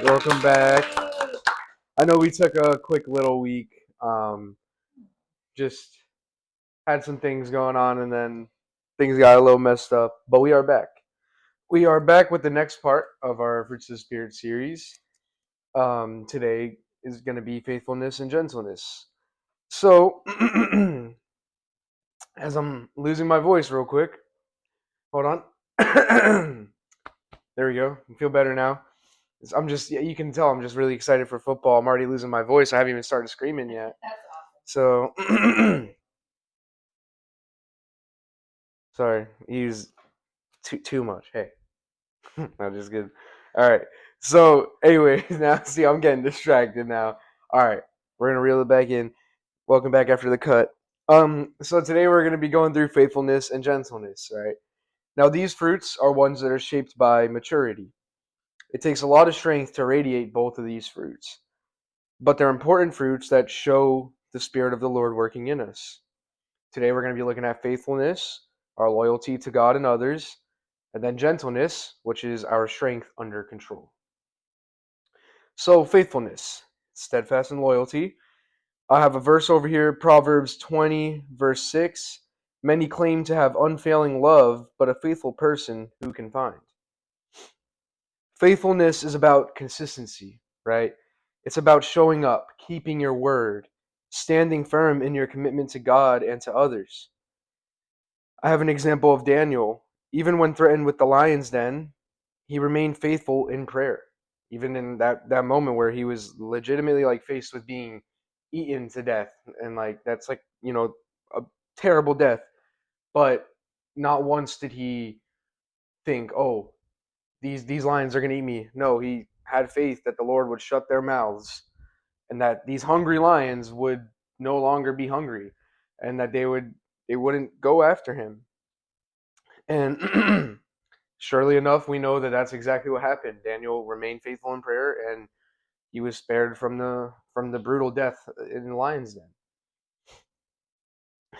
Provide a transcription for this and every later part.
Welcome back. I know we took a quick little week. Just had some things going on, and then things got a little messed up. But we are back. We are back with the next part of our Fruits of the Spirit series. Today is going to be faithfulness and gentleness. So, as I'm losing my voice real quick, hold on. There we go. I feel better now. I'm just, yeah, you can tell I'm just really excited for football. I'm already losing my voice. I haven't even started screaming yet. So, sorry, use too much. Hey, I'm just kidding. All right. So, anyway, now see, I'm getting distracted now. All right, we're gonna reel it back in. Welcome back after the cut. So today we're gonna be going through faithfulness and gentleness. Right now, these fruits are ones that are shaped by maturity. It takes a lot of strength to radiate both of these fruits, but they're important fruits that show the Spirit of the Lord working in us. Today we're going to be looking at faithfulness, our loyalty to God and others, and then gentleness, which is our strength under control. So, faithfulness, steadfast and loyalty. I have a verse over here, Proverbs 20, verse 6. Many claim to have unfailing love, but a faithful person who can find? Faithfulness is about consistency, right? It's about showing up, keeping your word, standing firm in your commitment to God and to others. I have an example of Daniel. Even when threatened with the lion's den, he remained faithful in prayer. Even in that moment where he was legitimately like faced with being eaten to death, and like that's like, a terrible death. But not once did he think, oh, these lions are gonna eat me. No, he had faith that the Lord would shut their mouths, and that these hungry lions would no longer be hungry, and that they wouldn't go after him. And surely enough, we know that that's exactly what happened. Daniel remained faithful in prayer, and he was spared from the brutal death in the lion's den.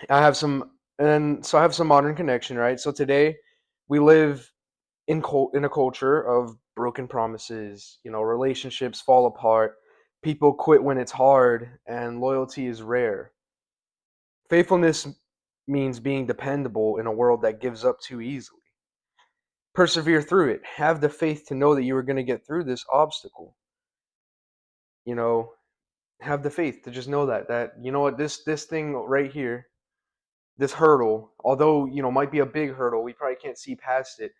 I have some modern connection, right? So today, we live in a culture of broken promises. Relationships fall apart, people quit when it's hard, and loyalty is rare. Faithfulness means being dependable in a world that gives up too easily. Persevere through it. Have the faith to know that you are going to get through this obstacle. You know, have the faith to just know that you know what, this thing right here, this hurdle, although might be a big hurdle, we probably can't see past it.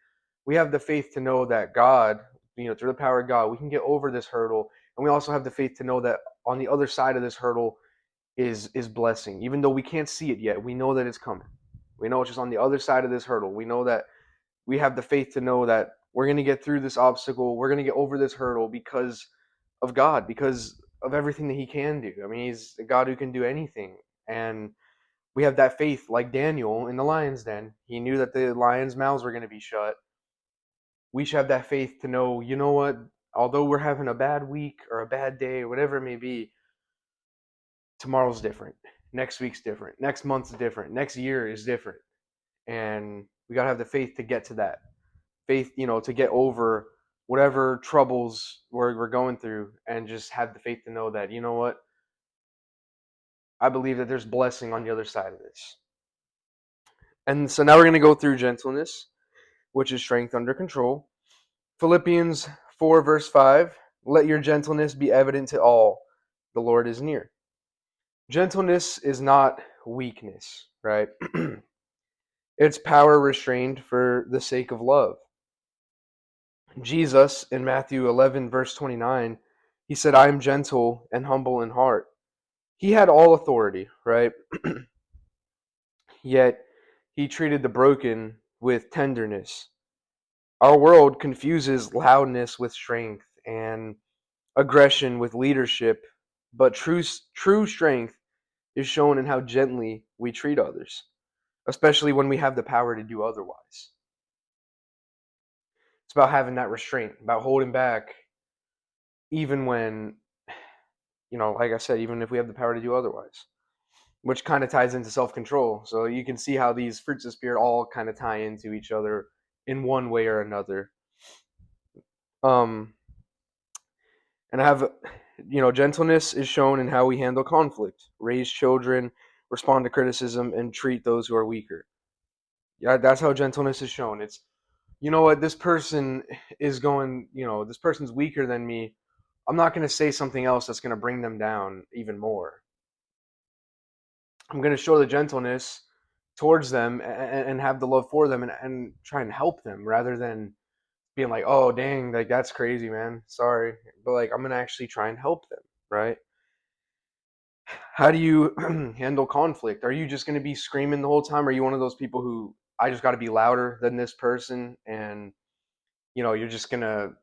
We have the faith to know that God, through the power of God, we can get over this hurdle, and we also have the faith to know that on the other side of this hurdle is blessing. Even though we can't see it yet, we know that it's coming. We know it's just on the other side of this hurdle. We know that we have the faith to know that we're going to get through this obstacle. We're going to get over this hurdle because of God, because of everything that He can do. I mean, He's a God who can do anything. And we have that faith, like Daniel in the lion's den. He knew that the lions' mouths were going to be shut. We should have that faith to know, you know what, although we're having a bad week or a bad day, or whatever it may be, tomorrow's different. Next week's different. Next month's different. Next year is different. And we got to have the faith to get to that. Faith, to get over whatever troubles we're going through, and just have the faith to know that, you know what, I believe that there's blessing on the other side of this. And so now we're going to go through gentleness, which is strength under control. Philippians 4, verse 5, let your gentleness be evident to all. The Lord is near. Gentleness is not weakness, right? It's power restrained for the sake of love. Jesus in Matthew 11, verse 29, he said, I am gentle and humble in heart. He had all authority, right? Yet he treated the broken with tenderness. Our world confuses loudness with strength and aggression with leadership, but true strength is shown in how gently we treat others, especially when we have the power to do otherwise. It's about having that restraint, about holding back, even when, like I said, even if we have the power to do otherwise, which kind of ties into self control. So you can see how these fruits of spirit all kind of tie into each other in one way or another. Um, And I have, gentleness is shown in how we handle conflict, raise children, respond to criticism, and treat those who are weaker. Yeah, that's how gentleness is shown. It's, you know what, this person is going, this person's weaker than me. I'm not going to say something else that's going to bring them down even more. I'm going to show the gentleness towards them and have the love for them and try and help them rather than being like, oh, dang, like that's crazy, man. Sorry. But like, I'm going to actually try and help them, right? How do you handle conflict? Are you just going to be screaming the whole time? Are you one of those people who, I just got to be louder than this person and, you're just going to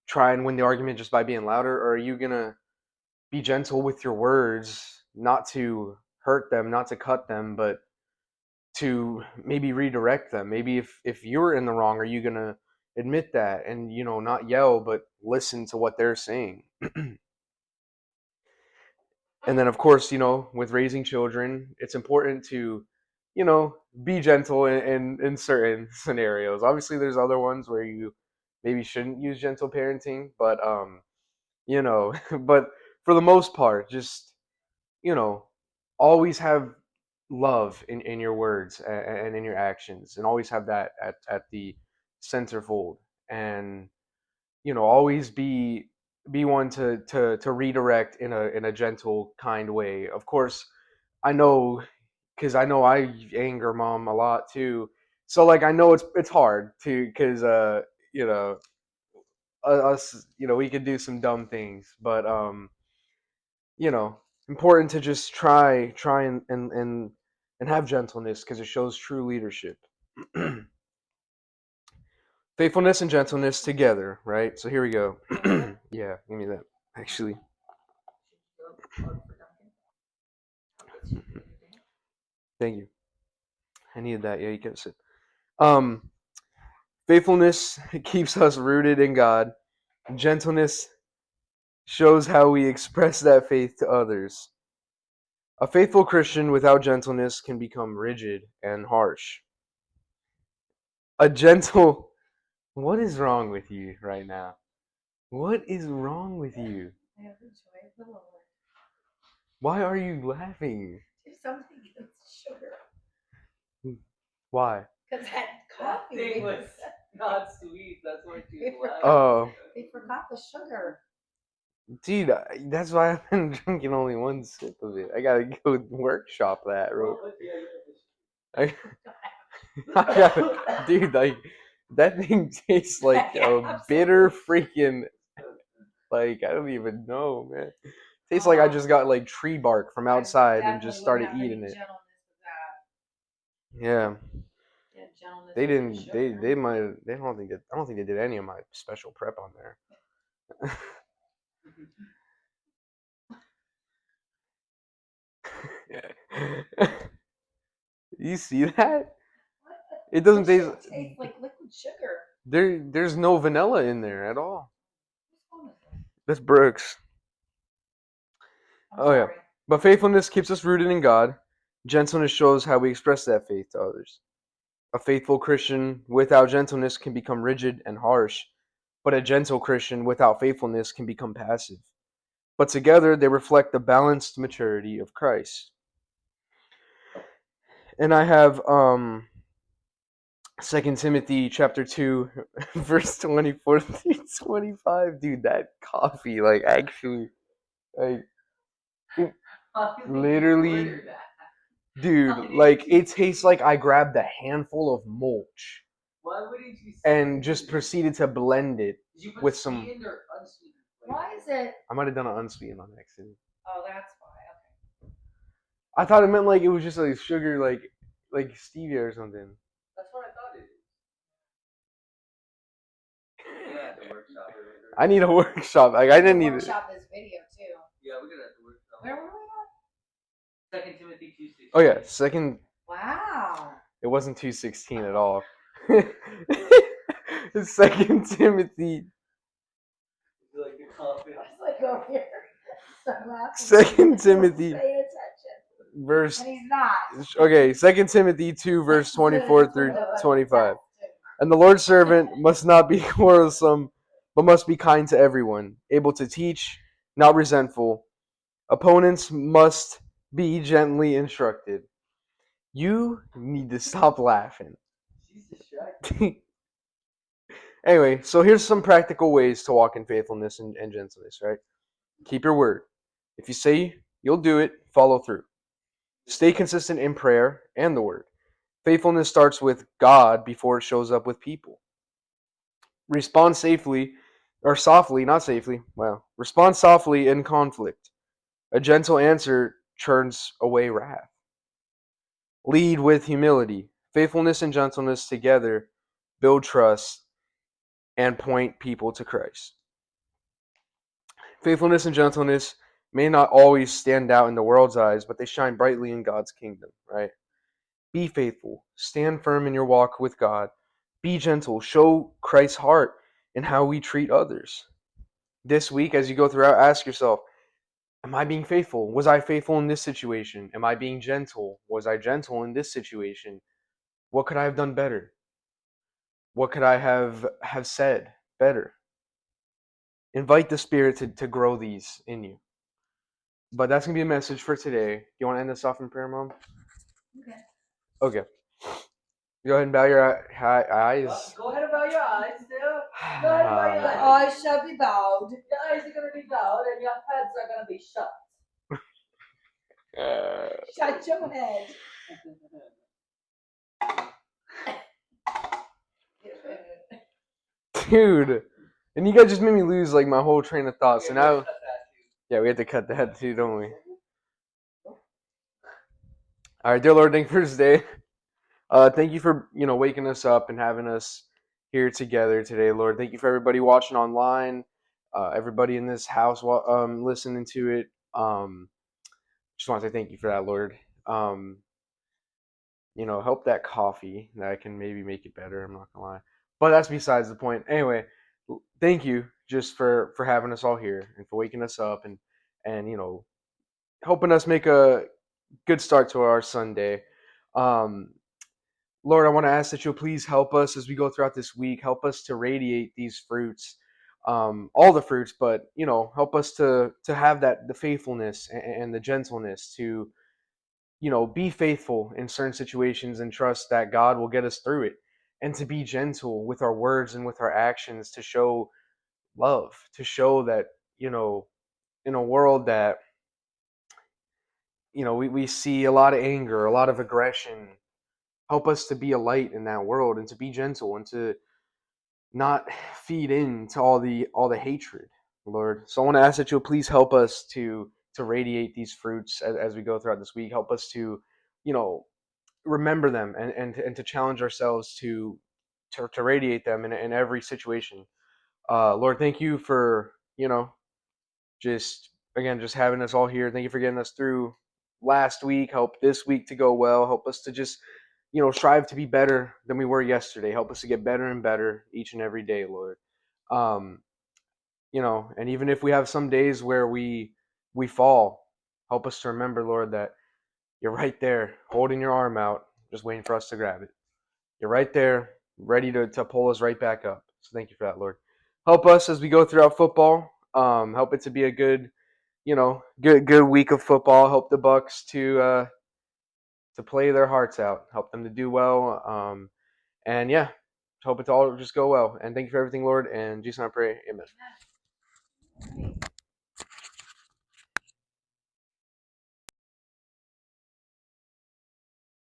try and win the argument just by being louder? Or are you going to be gentle with your words, not to hurt them, not to cut them, but to maybe redirect them? Maybe if you're in the wrong, are you going to admit that and, not yell, but listen to what they're saying? And then, of course, with raising children, it's important to, be gentle in certain scenarios. Obviously, there's other ones where you maybe shouldn't use gentle parenting, but but for the most part, just, you know, always have love in your words and in your actions, and always have that at the centerfold, and always be one to redirect in a gentle, kind way. Of course, I know, because I know I anger mom a lot too. So like I know it's hard to, because you know us, we could do some dumb things, but important to just try and have gentleness, because it shows true leadership. Faithfulness and gentleness together, right? So here we go. Yeah, give me that. Actually, thank you. I needed that. Yeah, you can sit. Um, Faithfulness keeps us rooted in God. Gentleness shows how we express that faith to others. A faithful Christian without gentleness can become rigid and harsh. A gentle. What is wrong with you right now? What is wrong with you? I have enjoyed the Lord. Why are you laughing? If something gets sugar. Why? Because that coffee thing was not sweet. That's why she's laughing. Oh. They forgot the sugar. Dude, that's why I've been drinking only one sip of it. I gotta go workshop that, bro. I gotta, dude, like, that thing tastes like a bitter freaking, like, I don't even know, man. Tastes like I just got like tree bark from outside and just started eating it. Yeah. They didn't. They might. They don't think that. I don't think they did any of my special prep on there. You see that? It doesn't taste like liquid sugar. There's no vanilla in there at all. That's Brooks. Oh yeah. But faithfulness keeps us rooted in God. Gentleness shows how we express that faith to others. A faithful Christian without gentleness can become rigid and harsh, but a gentle Christian without faithfulness can become passive. But together they reflect the balanced maturity of Christ. And I have 2 Timothy chapter 2 verse 24 through 25. Dude, that coffee, like, actually, like, literally, dude, like, it tastes like I grabbed a handful of mulch and just proceeded to blend it with some. Why is it? I might have done an unsweetened on accident. Oh, that's why. Okay. I thought it meant like it was just like sugar, like stevia or something. That's what I thought it is. Yeah, the workshop. I need a workshop. Like, I didn't need it. Workshop this video too. Yeah, we're gonna have to workshop. Where were we at? 2 Timothy 2:16. Oh yeah, second. Wow. It wasn't 2:16 at all. 2 Timothy. Like the coffee. I was like over here. Second Timothy. Verse. And he's not. Okay, 2 Timothy 2 verse 24 through 25. And the Lord's servant must not be quarrelsome, but must be kind to everyone, able to teach, not resentful. Opponents must be gently instructed. You need to stop laughing. Anyway, so here's some practical ways to walk in faithfulness and gentleness, right? Keep your word. If you say you'll do it, follow through. Stay consistent in prayer and the word. Faithfulness starts with God before it shows up with people. Respond safely, or softly, not safely. Well, respond softly in conflict. A gentle answer turns away wrath. Lead with humility. Faithfulness and gentleness together build trust and point people to Christ. Faithfulness and gentleness may not always stand out in the world's eyes, but they shine brightly in God's kingdom, right? Be faithful. Stand firm in your walk with God. Be gentle. Show Christ's heart in how we treat others. This week, as you go throughout, ask yourself, am I being faithful? Was I faithful in this situation? Am I being gentle? Was I gentle in this situation? What could I have done better? What could I have said better? Invite the Spirit to grow these in you. But that's going to be a message for today. You want to end this off in prayer, Mom? Okay. Go ahead and bow your eyes. Go ahead and bow your eyes still. Go ahead and bow your eyes. Eyes shall be bowed. Your eyes are going to be bowed and your heads are going to be shut. Shut your head. Dude. And you guys just made me lose like my whole train of thought. So now, yeah, we have to cut that too, don't we? All right, dear Lord, thank you for this day. Thank you for waking us up and having us here together today, Lord. Thank you for everybody watching online, everybody in this house listening to it. Just want to say thank you for that, Lord. Help that coffee that I can maybe make it better. I'm not gonna lie, but that's besides the point. Anyway, thank you just for having us all here and for waking us up and helping us make a good start to our Sunday. Lord, I want to ask that you'll please help us as we go throughout this week. Help us to radiate these fruits, all the fruits, but help us to have the faithfulness and the gentleness to be faithful in certain situations and trust that God will get us through it, and to be gentle with our words and with our actions to show love, to show that in a world that we see a lot of anger, a lot of aggression. Help us to be a light in that world and to be gentle and to not feed into all the hatred, Lord. So I want to ask that you'll please help us to radiate these fruits as we go throughout this week. Help us to, remember them and to challenge ourselves to radiate them in every situation. Lord, thank you for just again just having us all here. Thank you for getting us through last week. Help this week to go well. Help us to just strive to be better than we were yesterday. Help us to get better and better each and every day, Lord. Um, and even if we have some days where we fall, help us to remember, Lord, that you're right there, holding your arm out, just waiting for us to grab it. You're right there, ready to pull us right back up. So thank you for that, Lord. Help us as we go throughout football. Help it to be a good, good week of football. Help the Bucks to play their hearts out. Help them to do well. And yeah, hope it all just go well. And thank you for everything, Lord. And Jesus, I pray, amen.